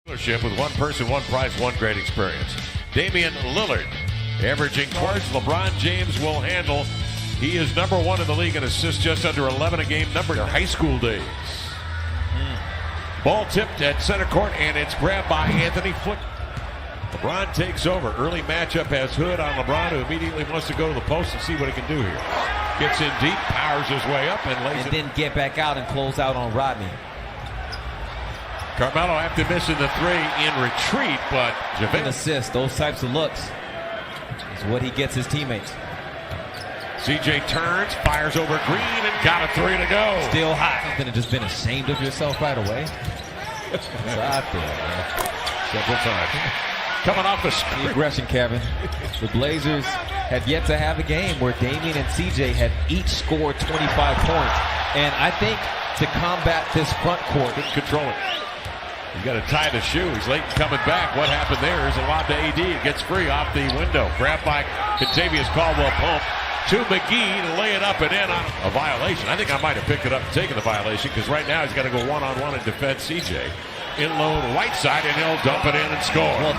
With one person, one prize, one great experience. Damian Lillard averaging towards LeBron James will handle. He is number one in the league in assists, just under 11 a game, number in their high school days. Ball tipped at center court, and it's grabbed by Anthony Flick. LeBron takes over. Early matchup has Hood on LeBron, who immediately wants to go to the post and see what he can do here. Gets in deep, powers his way up, and lays it. And then get back out and close out on Rodney. Carmelo after missing the three in retreat, but An assist, those types of looks is what he gets his teammates. CJ turns, fires over Green, and got a three to go. Still hot. Something to just been ashamed of yourself right away. It's out there, man. Several times. Coming off the screen. Aggression, Kevin. The Blazers have yet to have a game where Damian and CJ have each scored 25 points. And I think to combat this front court, Control it. He's got to tie the shoe. He's late coming back. What happened there is a lob to AD. It gets free off the window. Grabbed by Kentavious Caldwell-Pope to McGee to lay it up and in on a violation. I think I might have picked it up and taken the violation, because right now he's got to go one-on-one and defend CJ. In low to Whiteside, and he'll dump it in and score. Well,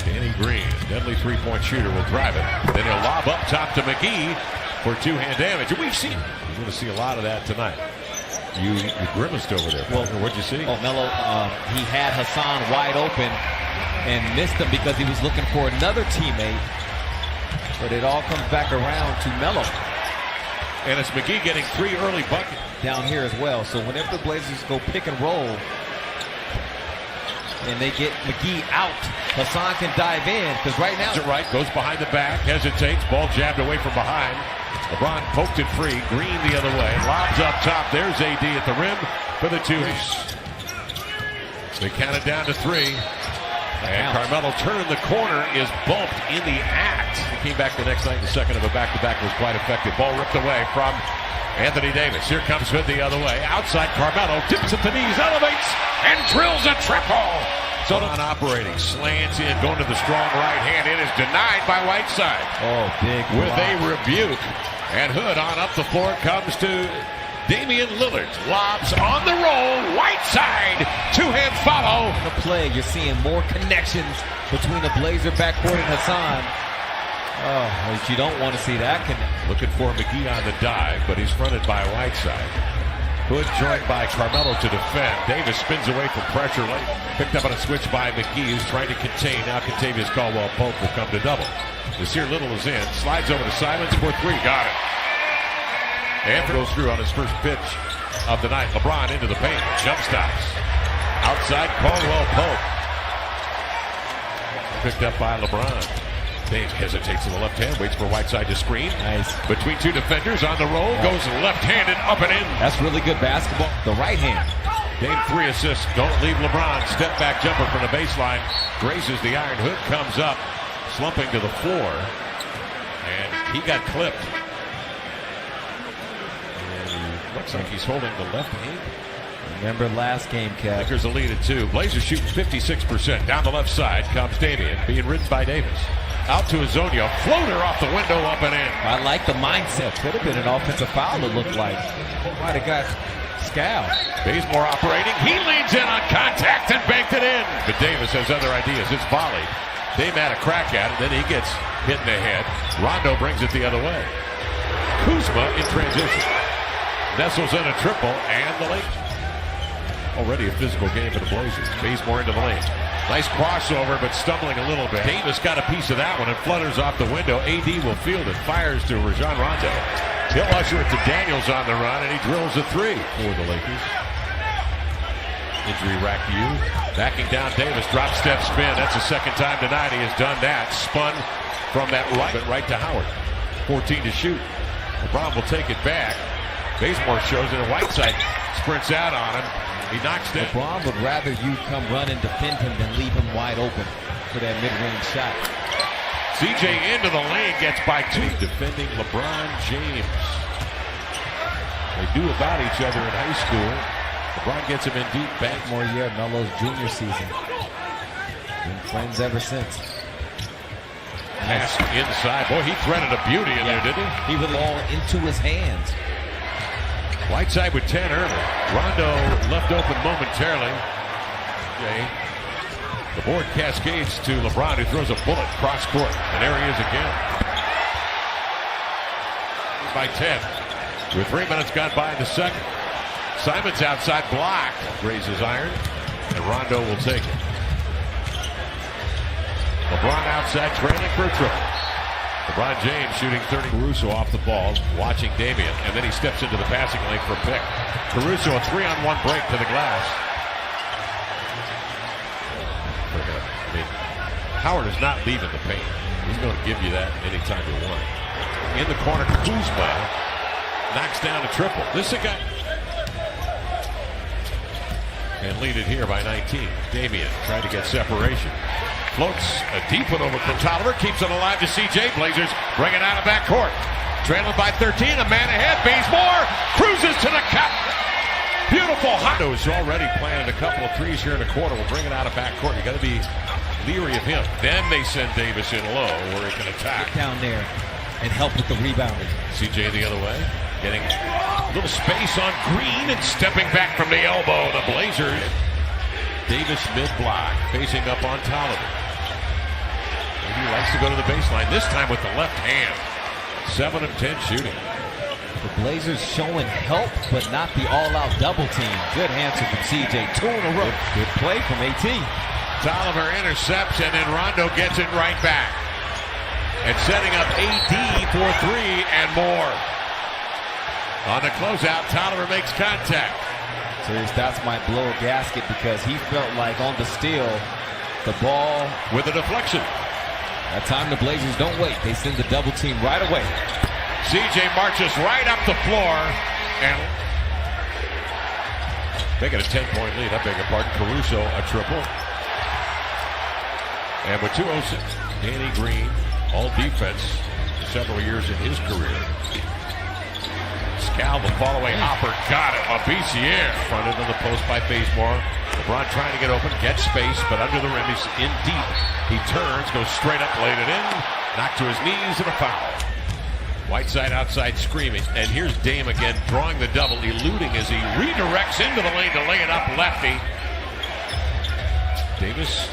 Danny Green, deadly three-point shooter, will drive it. Then he'll lob up top to McGee for two-hand damage. And we've seen, you're going to see a lot of that tonight. You grimaced over there. Well, what'd you see? Oh, Melo, he had Hassan wide open and missed him because he was looking for another teammate. But it all comes back around to Melo. And it's McGee getting three early buckets. Down here as well. So whenever the Blazers go pick and roll and they get McGee out, Hassan can dive in, because right now... Right, goes behind the back, hesitates, ball jabbed away from behind. LeBron poked it free, Green the other way, lobs up top, there's AD at the rim for the two. They count it down to three. And Carmelo turning the corner is bumped in the act. He came back the next night, the second of a back-to-back was quite effective. Ball ripped away from Anthony Davis. Here comes Hood the other way. Outside, Carmelo dips at the knees, elevates, and drills a triple. So not operating, slants in, going to the strong right hand. It is denied by Whiteside. Oh, big with a rebuke. And Hood on up the floor comes to Damian Lillard. Lobs on the roll. Whiteside, two-hand follow. In the play, you're seeing more connections between the Blazer backcourt and Hassan. Oh, but you don't want to see that connection. Looking for McGee on the dive, but he's fronted by Whiteside. Hood joined by Carmelo to defend. Davis spins away from pressure late. Picked up on a switch by McGee, who's trying to contain. Now Kentavious Caldwell-Pope will come to double. Nasir Little is in. Slides over to Simons for three. Got it. And goes through on his first pitch of the night. LeBron into the paint. Jump stops. Outside, Caldwell-Pope. Picked up by LeBron. James hesitates to the left hand, waits for Whiteside to screen. Nice. Between two defenders on the roll, goes left-handed up and in. That's really good basketball. The right hand. Game 3 assists. Don't leave LeBron. Step back jumper from the baseline. Graces the iron. Hood comes up, slumping to the floor. And he got clipped. And he looks like he's holding the left hand. Remember last game, Kev. Lakers a lead at 2. Blazers shooting 56%. Down the left side comes Damian, being ridden by Davis. Out to Azonia. Floater off the window, up and in. I like the mindset. Could have been an offensive foul, it looked like. Might have got Scal. Bazemore operating. He leans in on contact and banked it in. But Davis has other ideas. It's volleyed. Dame had a crack at it. Then he gets hit in the head. Rondo brings it the other way. Kuzma in transition. Nestles in a triple, and the Lakers. Already a physical game for the Blazers. Bazemore into the lane. Nice crossover, but stumbling a little bit. Davis got a piece of that one and flutters off the window. AD will field it. Fires to Rajon Rondo. He'll usher it to Daniels on the run, and he drills a three for the Lakers. Injury racked you. Backing down Davis. Drop step spin. That's the second time tonight he has done that. Spun from that right to Howard. 14 to shoot. LeBron will take it back. Bazemore shows it, and Whiteside sprints out on him. He knocks down. LeBron would rather you come run and defend him than leave him wide open for that mid-range shot. CJ into the lane, gets by 2. Defending LeBron James. They do about each other in high school. LeBron gets him in deep. Back more year, Melo's junior season. Been friends ever since. Pass inside. Boy, he threaded a beauty in there, didn't he? He was all into his hands. Whiteside with 10 early. Rondo left open momentarily. The board cascades to LeBron, who throws a bullet cross court. And there he is again. By 10. With 3 minutes gone by in the second. Simons outside, blocked. Raises iron. And Rondo will take it. LeBron outside, trailing for a triple. LeBron James shooting 30. Caruso off the ball, watching Damian. And then he steps into the passing lane for a pick. Caruso, a 3-on-1 break to the glass. For him. I mean, Howard is not leaving the paint. He's going to give you that anytime you want. In the corner, Kuzma knocks down a triple. This is a guy. And lead it here by 19. Damian trying to get separation. Floats a deep one over from Tolliver. Keeps it alive to CJ. Blazers bring it out of backcourt. Trailing by 13. A man ahead. Bazemore cruises to the cup. Beautiful. Hondo's already planted a couple of threes here in the quarter. We'll bring it out of backcourt. You got to be leery of him. Then they send Davis in low where he can attack. Get down there and help with the rebounding. CJ the other way. Getting a little space on Green and stepping back from the elbow. The Blazers. Davis mid-block. Facing up on Tolliver. Maybe he likes to go to the baseline. This time with the left hand. 7 of 10 shooting. The Blazers showing help, but not the all-out double team. Good answer from CJ. 2 in a row. Good play from AT. Tolliver intercepts, and then Rondo gets it right back. And setting up AD for 3 and more. On the closeout, Tolliver makes contact. Serious doubts might blow a gasket because he felt like on the steal, the ball with a deflection. That time the Blazers don't wait. They send the double team right away. CJ marches right up the floor and make it a 10-point lead. I beg your pardon. Caruso a triple. And with 2:06, Danny Green, all defense for several years in his career. Scal, the follow-away hopper, got it. Labissiere fronted on the post by Bazemore. LeBron trying to get open, get space, but under the rim, he's in deep. He turns, goes straight up, laid it in, knocked to his knees, and a foul. Whiteside outside screaming, and here's Dame again, drawing the double, eluding as he redirects into the lane to lay it up lefty. Davis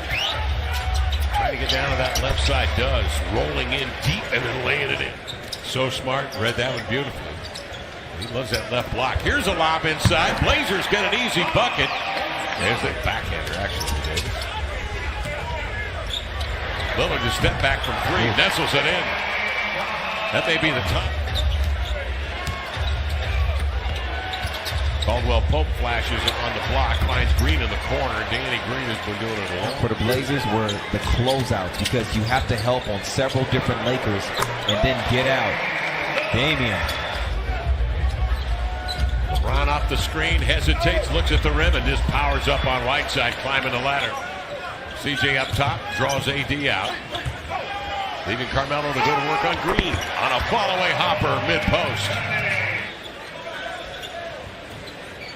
trying to get down to that left side, does, rolling in deep and then laying it in. So smart, read that one beautifully. He loves that left block. Here's a lob inside. Blazers get an easy bucket. There's the backhander, actually, Davis. Lillard just stepped back from 3, nestles it in. That may be the time. Caldwell Pope flashes on the block, finds Green in the corner. Danny Green has been doing it alone. For the Blazers were the closeouts because you have to help on several different Lakers and then get out. Damian. LeBron off the screen, hesitates, looks at the rim, and just powers up on Whiteside, climbing the ladder. CJ up top, draws AD out. Leaving Carmelo to go to work on Green. On a follow-away hopper, mid-post.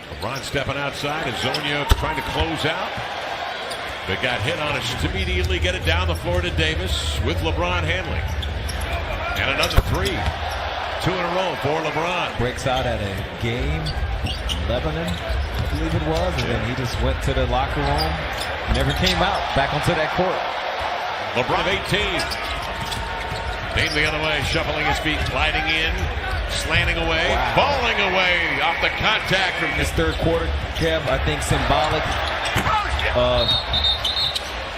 LeBron stepping outside, and Zonio trying to close out. But got hit on it to immediately get it down the floor to Davis with LeBron handling. And another 3. 2 in a row for LeBron. Breaks out at a game, Lebanon, I believe it was, and then he just went to the locker room, never came out, back onto that court. LeBron 18. Dame the other way, shuffling his feet, gliding in, slanting away, falling away off the contact from this third quarter, Kev, I think symbolic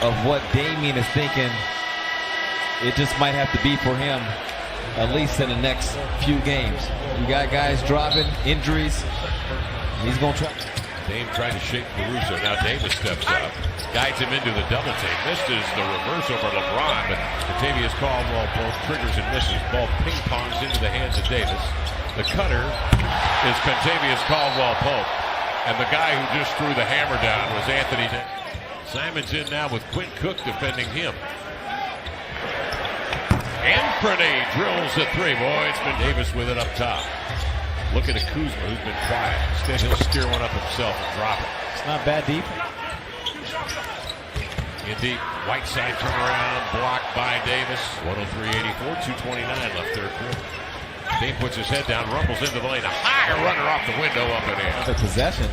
of what Damian is thinking. It just might have to be for him, at least in the next few games. You got guys dropping, injuries. He's going to try. Dame trying to shake Caruso. Now Davis steps up, guides him into the double team. Misses the reverse over LeBron, but Kentavious Caldwell both triggers and misses. Ball ping-pongs into the hands of Davis. The cutter is Kentavious Caldwell Pope. And the guy who just threw the hammer down was Anthony Davis. Simon's in now with Quinn Cook defending him. Anthony drills the 3. Boy, it's been Davis with it up top. Looking at Kuzma, who's been quiet. Instead, he'll steer one up himself and drop it. It's not bad deep. Indeed, Whiteside turnaround, blocked by Davis. 103-84, 2:29 left third quarter. Dame puts his head down, rumbles into the lane. A high runner off the window, up and in. The possession.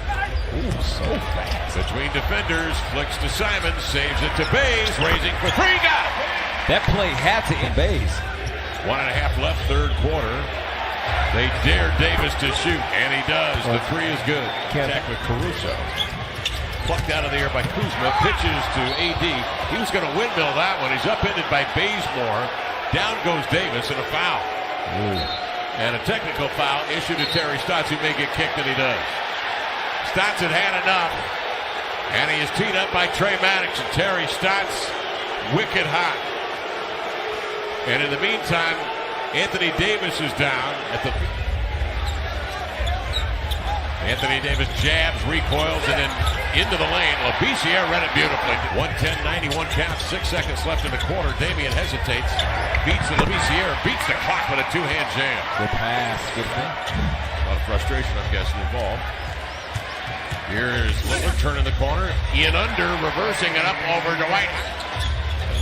Ooh, so fast. Between defenders, flicks to Simon, saves it to Bays, raising for three, got it! That play had to end Bays. 1.5 left, third quarter. They dare Davis to shoot, and he does. The three is good. Attack with Caruso. Plucked out of the air by Kuzma, pitches to AD. He was going to windmill that one. He's upended by Bazemore. Down goes Davis, and a foul. Ooh. And a technical foul issued to Terry Stotts, who may get kicked, and he does. Stotts had had enough, and he is teed up by Trey Maddox, and Terry Stotts wicked hot. And in the meantime, Anthony Davis is down at the... Anthony Davis jabs, recoils, and then into the lane. Labissiere read it beautifully. 110-91 count, 6 seconds left in the quarter. Damian hesitates, beats Labissiere, beats the clock with a two-hand jam. Good pass, good thing. A lot of frustration, I'm guessing, involved. Here's Lillard turning the corner. Ian under, reversing it up over to White.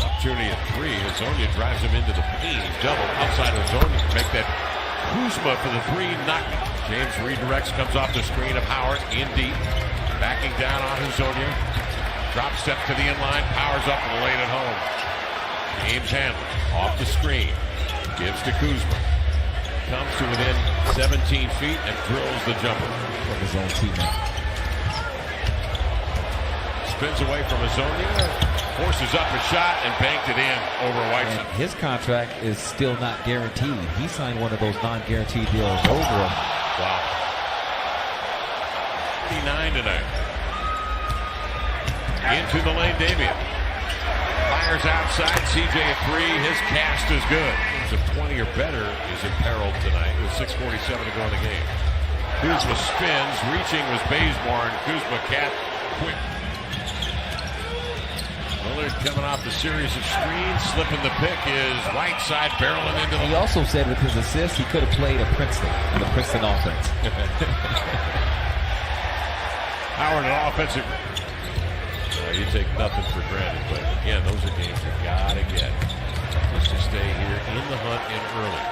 Opportunity at three. Hezonja drives him into the paint. Double outside of Hezonja to make that Kuzma for the three. Knock. James redirects, comes off the screen of Howard in deep. Backing down on Hezonja. Drop step to the inline. Powers up and laid it home. James Handler off the screen. Gives to Kuzma. Comes to within 17 feet and drills the jumper. From his own teammate. Spins away from Hezonja. Forces up a shot and banked it in over Whiteside. And his contract is still not guaranteed. He signed one of those non-guaranteed deals over him. Wow. 59 tonight. Into the lane, Damian. Fires outside. CJ at three. His cast is good. So 20 or better is imperiled tonight with 6:47 to go in the game. Kuzma spins. Reaching was Bazemore, and Kuzma cat quick. Lillard coming off the series of screens, slipping the pick is Whiteside barreling into the... He also said with his assist, he could have played a Princeton in the Princeton offense. Howard, an offensive... you take nothing for granted, but again, those are games you gotta get just to stay here in the hunt and early.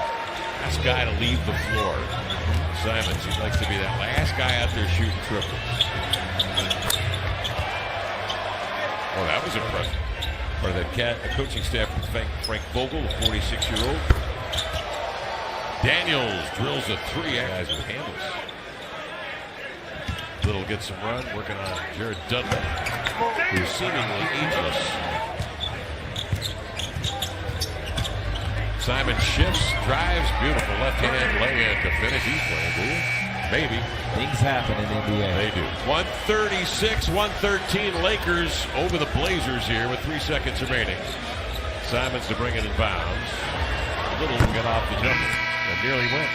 Last guy to leave the floor. Simons, he likes to be that last guy out there shooting triples. Oh, that was impressive. Part of that coaching staff from Frank Vogel, a 46-year-old. Daniels drills a three. Guys with handles. Little gets some run, working on Jared Dudley, who's seemingly ageless. Simon shifts, drives, beautiful left-hand lay-in to finish. He's playing, do you? Maybe. Things happen in the NBA. They do. 136-113 Lakers over the Blazers here with 3 seconds remaining. Simons to bring it in bounds. Little get off the jumper and nearly went.